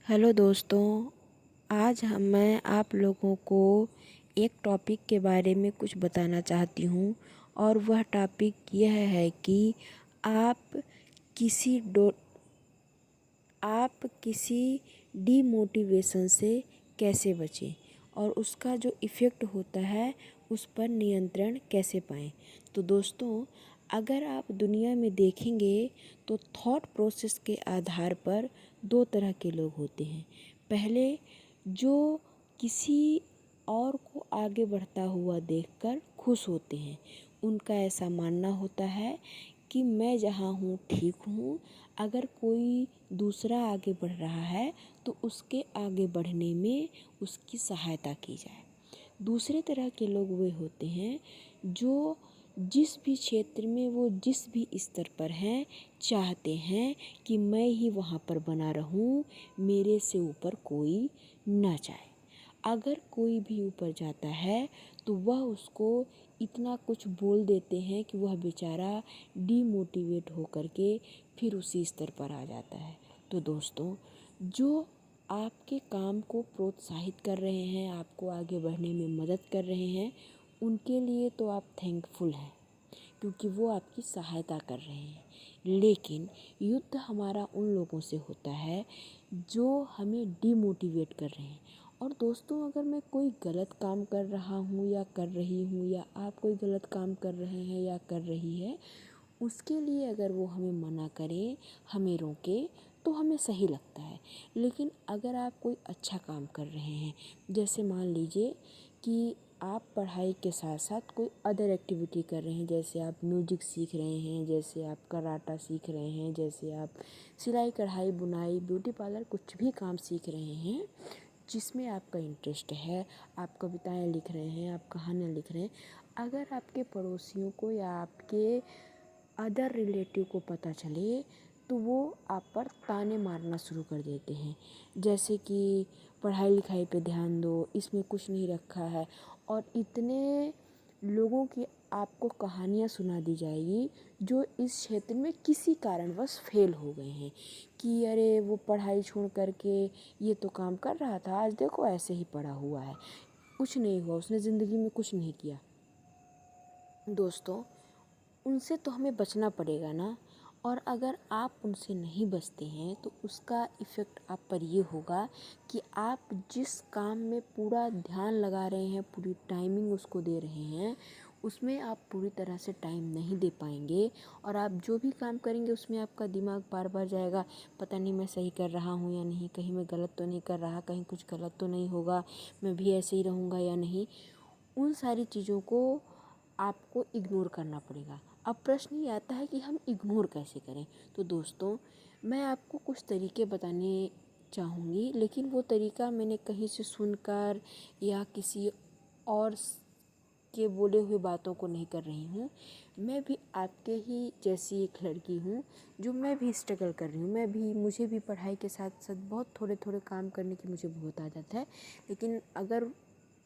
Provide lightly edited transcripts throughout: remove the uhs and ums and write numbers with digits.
Hello दोस्तों। मैं आप लोगों को एक टॉपिक के बारे में कुछ बताना चाहती हूँ और वह टॉपिक यह है कि आप किसी डो आप किसी डीमोटिवेशन से कैसे बचें और उसका जो इफ़ेक्ट होता है उस पर नियंत्रण कैसे पाएँ। तो दोस्तों, अगर आप दुनिया में देखेंगे तो थॉट प्रोसेस के आधार पर दो तरह के लोग होते हैं। पहले जो किसी और को आगे बढ़ता हुआ देखकर खुश होते हैं, उनका ऐसा मानना होता है कि मैं जहाँ हूँ ठीक हूँ, अगर कोई दूसरा आगे बढ़ रहा है तो उसके आगे बढ़ने में उसकी सहायता की जाए। दूसरे तरह के लोग वे होते हैं जो जिस भी क्षेत्र में वो जिस भी स्तर पर हैं चाहते हैं कि मैं ही वहाँ पर बना रहूँ, मेरे से ऊपर कोई ना जाए। अगर कोई भी ऊपर जाता है तो वह उसको इतना कुछ बोल देते हैं कि वह बेचारा डीमोटिवेट होकर के फिर उसी स्तर पर आ जाता है। तो दोस्तों, जो आपके काम को प्रोत्साहित कर रहे हैं, आपको आगे बढ़ने में मदद कर रहे हैं, उनके लिए तो आप थैंकफुल हैं क्योंकि वो आपकी सहायता कर रहे हैं। लेकिन युद्ध हमारा उन लोगों से होता है जो हमें डीमोटिवेट कर रहे हैं। और दोस्तों, अगर मैं कोई गलत काम कर रहा हूँ या कर रही हूँ, या आप कोई गलत काम कर रहे हैं या कर रही है, उसके लिए अगर वो हमें मना करें, हमें रोके, तो हमें सही लगता है। लेकिन अगर आप कोई अच्छा काम कर रहे हैं, जैसे मान लीजिए कि आप पढ़ाई के साथ साथ कोई अदर एक्टिविटी कर रहे हैं, जैसे आप म्यूजिक सीख रहे हैं, जैसे आप कराटा सीख रहे हैं, जैसे आप सिलाई कढ़ाई बुनाई ब्यूटी पार्लर कुछ भी काम सीख रहे हैं जिसमें आपका इंटरेस्ट है, आप कविताएं लिख रहे हैं, आप कहानियाँ लिख रहे हैं, अगर आपके पड़ोसियों को या आपके अदर रिलेटिव को पता चले तो वो आप पर ताने मारना शुरू कर देते हैं, जैसे कि पढ़ाई लिखाई पे ध्यान दो, इसमें कुछ नहीं रखा है। और इतने लोगों की आपको कहानियाँ सुना दी जाएगी जो इस क्षेत्र में किसी कारणवश फेल हो गए हैं कि अरे वो पढ़ाई छोड़ करके ये तो काम कर रहा था, आज देखो ऐसे ही पड़ा हुआ है, कुछ नहीं हुआ, उसने ज़िंदगी में कुछ नहीं किया। दोस्तों, उनसे तो हमें बचना पड़ेगा ना। और अगर आप उनसे नहीं बचते हैं तो उसका इफ़ेक्ट आप पर ये होगा कि आप जिस काम में पूरा ध्यान लगा रहे हैं, पूरी टाइमिंग उसको दे रहे हैं, उसमें आप पूरी तरह से टाइम नहीं दे पाएंगे। और आप जो भी काम करेंगे उसमें आपका दिमाग बार बार जाएगा, पता नहीं मैं सही कर रहा हूँ या नहीं, कहीं मैं गलत तो नहीं कर रहा, कहीं कुछ गलत तो नहीं होगा, मैं भी ऐसे ही रहूँगा या नहीं। उन सारी चीज़ों को आपको इग्नोर करना पड़ेगा। अब प्रश्न ये आता है कि हम इग्नोर कैसे करें। तो दोस्तों, मैं आपको कुछ तरीके बताने चाहूँगी, लेकिन वो तरीका मैंने कहीं से सुनकर या किसी और के बोले हुए बातों को नहीं कर रही हूँ। मैं भी आपके ही जैसी एक लड़की हूँ जो मैं भी स्ट्रगल कर रही हूँ। मुझे भी पढ़ाई के साथ साथ बहुत थोड़े थोड़े काम करने की मुझे बहुत आदत है। लेकिन अगर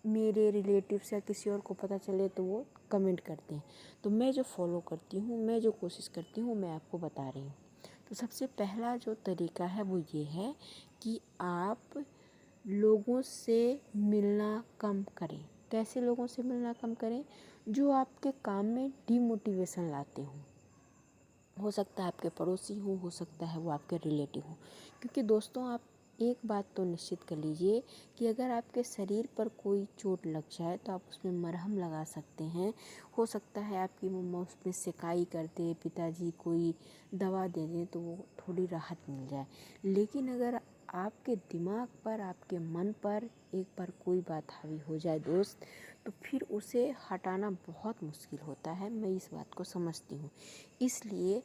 मेरे रिलेटिव्स या किसी और को पता चले तो वो कमेंट करते हैं। तो मैं जो फॉलो करती हूँ, मैं जो कोशिश करती हूँ, मैं आपको बता रही हूँ। तो सबसे पहला जो तरीका है वो ये है कि आप लोगों से मिलना कम करें। कैसे लोगों से मिलना कम करें? जो आपके काम में डीमोटिवेशन लाते हों। हो सकता है आपके पड़ोसी हो सकता है वो आपके रिलेटिव हो। क्योंकि दोस्तों, आप एक बात तो निश्चित कर लीजिए कि अगर आपके शरीर पर कोई चोट लग जाए तो आप उसमें मरहम लगा सकते हैं। हो सकता है आपकी मम्मा उसमें सेकाई कर दे, पिताजी कोई दवा दे दें तो वो थोड़ी राहत मिल जाए। लेकिन अगर आपके दिमाग पर, आपके मन पर एक बार कोई बात हावी हो जाए दोस्त, तो फिर उसे हटाना बहुत मुश्किल होता है। मैं इस बात को समझती हूँ। इसलिए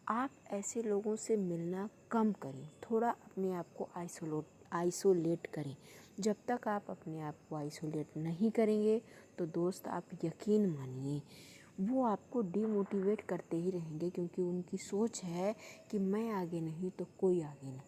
आप ऐसे लोगों से मिलना कम करें, थोड़ा अपने आप को आइसोलेट करें। जब तक आप अपने आप को आइसोलेट नहीं करेंगे तो दोस्त, आप यकीन मानिए वो आपको डिमोटिवेट करते ही रहेंगे, क्योंकि उनकी सोच है कि मैं आगे नहीं तो कोई आगे नहीं।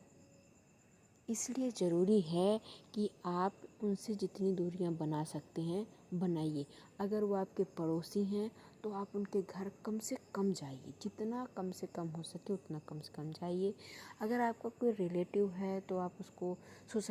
इसलिए ज़रूरी है कि आप उनसे जितनी दूरियां बना सकते हैं बनाइए। अगर वो आपके पड़ोसी हैं तो आप उनके घर कम से कम जाइए, जितना कम से कम हो सके उतना कम से कम जाइए। अगर आपका कोई रिलेटिव है तो आप उसको